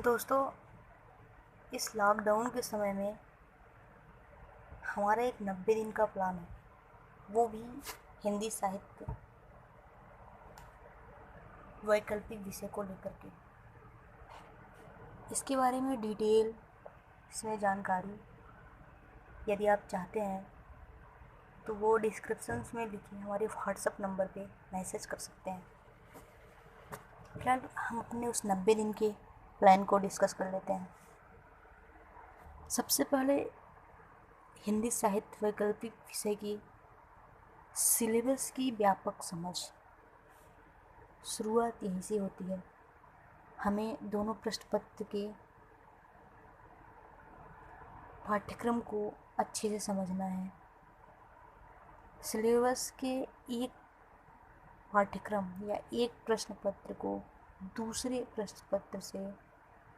दोस्तों, इस लॉकडाउन के समय में हमारा एक 90 दिन का प्लान है, वो भी हिंदी साहित्य वैकल्पिक विषय को लेकर के। इसके बारे में डिटेल इसमें जानकारी यदि आप चाहते हैं तो वो डिस्क्रिप्शंस में लिखे हमारे व्हाट्सएप नंबर पे मैसेज कर सकते हैं। फिलहाल हम अपने उस 90 दिन के प्लान को डिस्कस कर लेते हैं। सबसे पहले हिंदी साहित्य वैकल्पिक विषय की सिलेबस की व्यापक समझ। शुरुआत यहीं से होती है। हमें दोनों पृष्ठ पत्र के पाठ्यक्रम को अच्छे से समझना है। सिलेबस के एक पाठ्यक्रम या एक प्रश्न पत्र को दूसरे प्रश्न पत्र से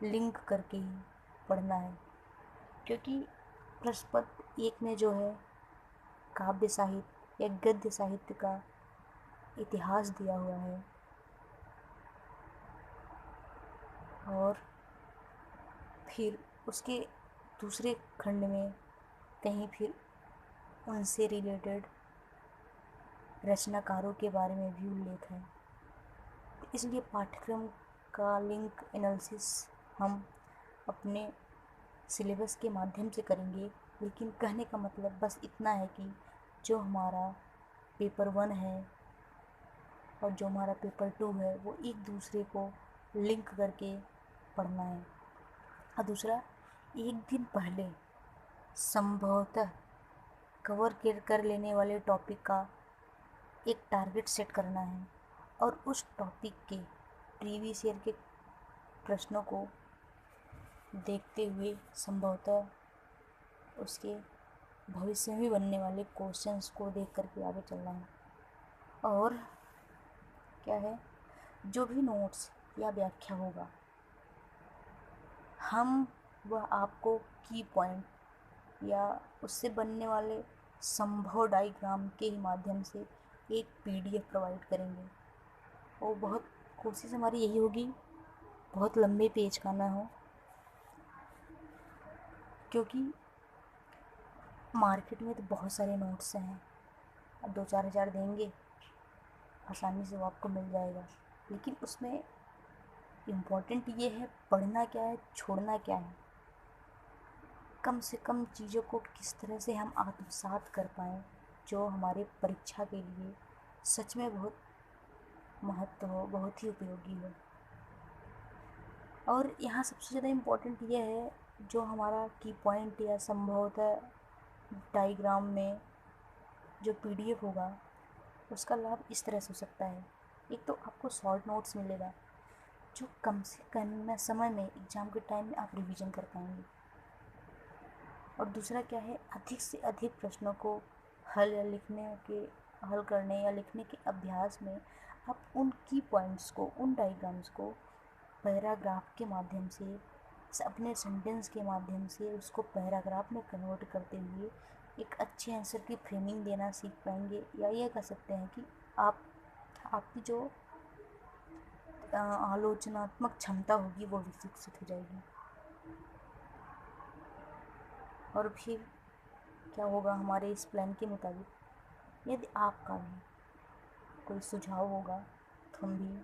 लिंक करके ही पढ़ना है, क्योंकि प्रश्न पत्र एक में जो है काव्य साहित्य या गद्य साहित्य का इतिहास दिया हुआ है और फिर उसके दूसरे खंड में कहीं फिर उनसे रिलेटेड रचनाकारों के बारे में भी उल्लेख है। इसलिए पाठ्यक्रम का लिंक एनालिसिस हम अपने सिलेबस के माध्यम से करेंगे, लेकिन कहने का मतलब बस इतना है कि जो हमारा पेपर 1 है और जो हमारा पेपर 2 है वो एक दूसरे को लिंक करके पढ़ना है। और दूसरा, एक दिन पहले संभवतः कवर कर लेने वाले टॉपिक का एक टारगेट सेट करना है और उस टॉपिक के प्रीवियस ईयर के प्रश्नों को देखते हुए संभवतः उसके भविष्य में बनने वाले क्वेश्चंस को देख करके आगे चलना है। और क्या है, जो भी नोट्स या व्याख्या होगा हम वह आपको की पॉइंट या उससे बनने वाले संभव डायग्राम के ही माध्यम से एक पीडीएफ प्रोवाइड करेंगे। और बहुत कोशिश हमारी यही होगी बहुत लंबे पेज का ना हो, क्योंकि मार्केट में तो बहुत सारे नोट्स हैं। अब 2-4 हज़ार देंगे आसानी से वो आपको मिल जाएगा, लेकिन उसमें इम्पोर्टेंट ये है पढ़ना क्या है, छोड़ना क्या है। कम से कम चीज़ों को किस तरह से हम आत्मसात कर पाएँ जो हमारे परीक्षा के लिए सच में बहुत महत्व हो, बहुत ही उपयोगी हो। और यहाँ सबसे ज़्यादा इम्पोर्टेंट ये है, जो हमारा की पॉइंट या संभवतः डायग्राम में जो पीडीएफ होगा उसका लाभ इस तरह से हो सकता है। एक तो आपको शॉर्ट नोट्स मिलेगा जो कम से कम समय में एग्ज़ाम के टाइम में आप रिवीजन कर पाएंगे। और दूसरा क्या है, अधिक से अधिक प्रश्नों को हल करने या लिखने के अभ्यास में आप उन की पॉइंट्स को, उन डायग्राम्स को पैराग्राफ के माध्यम से, अपने सेंटेंस के माध्यम से उसको पैराग्राफ में कन्वर्ट करते हुए एक अच्छे आंसर की फ्रेमिंग देना सीख पाएंगे। या ये कह सकते हैं कि आपकी जो आलोचनात्मक क्षमता होगी वो विकसित हो जाएगी। और फिर क्या होगा, हमारे इस प्लान के मुताबिक यदि आपका भी कोई सुझाव होगा तो हम भी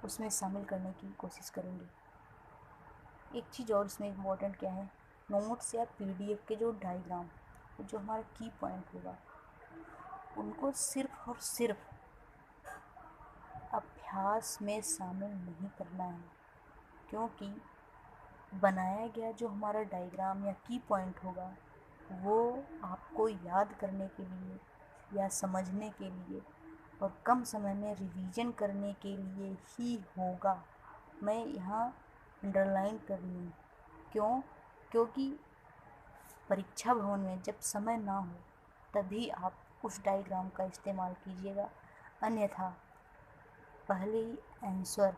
उसमें शामिल करने की कोशिश करेंगे। एक चीज़ और इसमें इम्पोर्टेंट क्या है, नोट्स या पीडीएफ के जो डायग्राम, जो हमारा की पॉइंट होगा, उनको सिर्फ और सिर्फ अभ्यास में शामिल नहीं करना है, क्योंकि बनाया गया जो हमारा डायग्राम या की पॉइंट होगा वो आपको याद करने के लिए या समझने के लिए और कम समय में रिवीजन करने के लिए ही होगा। मैं यहाँ अंडरलाइन कर रही हूँ, क्योंकि परीक्षा भवन में जब समय ना हो तभी आप उस डायग्राम का इस्तेमाल कीजिएगा। अन्यथा पहले ही आंसर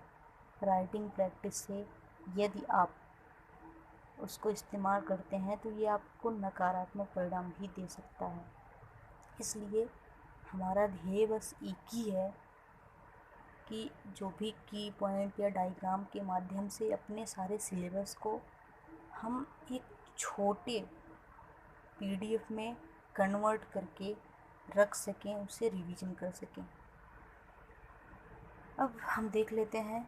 राइटिंग प्रैक्टिस से यदि आप उसको इस्तेमाल करते हैं तो ये आपको नकारात्मक परिणाम भी दे सकता है। इसलिए हमारा ध्येय बस एक ही है कि जो भी की पॉइंट या डायग्राम के माध्यम से अपने सारे सिलेबस को हम एक छोटे पीडीएफ में कन्वर्ट करके रख सकें, उसे रिवीजन कर सकें। अब हम देख लेते हैं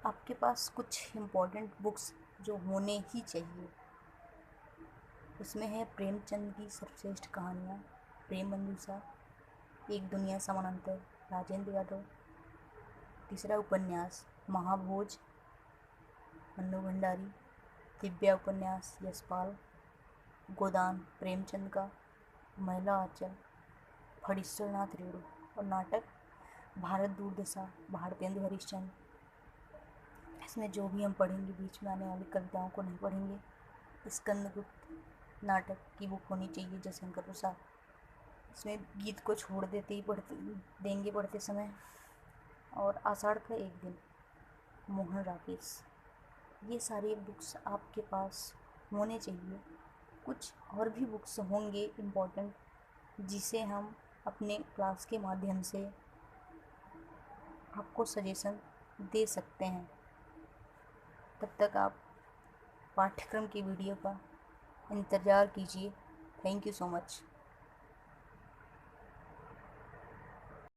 आपके पास कुछ इम्पोर्टेंट बुक्स जो होने ही चाहिए। उसमें है प्रेमचंद की सर्वश्रेष्ठ कहानियाँ, प्रेम मंजूषा, एक दुनिया समानांतर, राजेंद्र यादव। तीसरा उपन्यास महाभोज, मन्नू भंडारी। दिव्या उपन्यास यशपाल। गोदान प्रेमचंद का। महिला आंचल फणीश्वर नाथ रेणु। और नाटक भारत दुर्दशा, भारतेंदु हरिश्चंद्र। इसमें जो भी हम पढ़ेंगे, बीच में आने वाली कविताओं को नहीं पढ़ेंगे। स्कंदगुप्त नाटक की बुक होनी चाहिए जयशंकर प्रसाद। इसमें गीत को छोड़ देते ही पढ़ते समय। और आषाढ़ का एक दिन, मोहन राकेश। ये सारी बुक्स आपके पास होने चाहिए। कुछ और भी बुक्स होंगे इम्पोर्टेंट, जिसे हम अपने क्लास के माध्यम से आपको सजेशन दे सकते हैं। तब तक आप पाठ्यक्रम की वीडियो का इंतज़ार कीजिए। Thank you so much.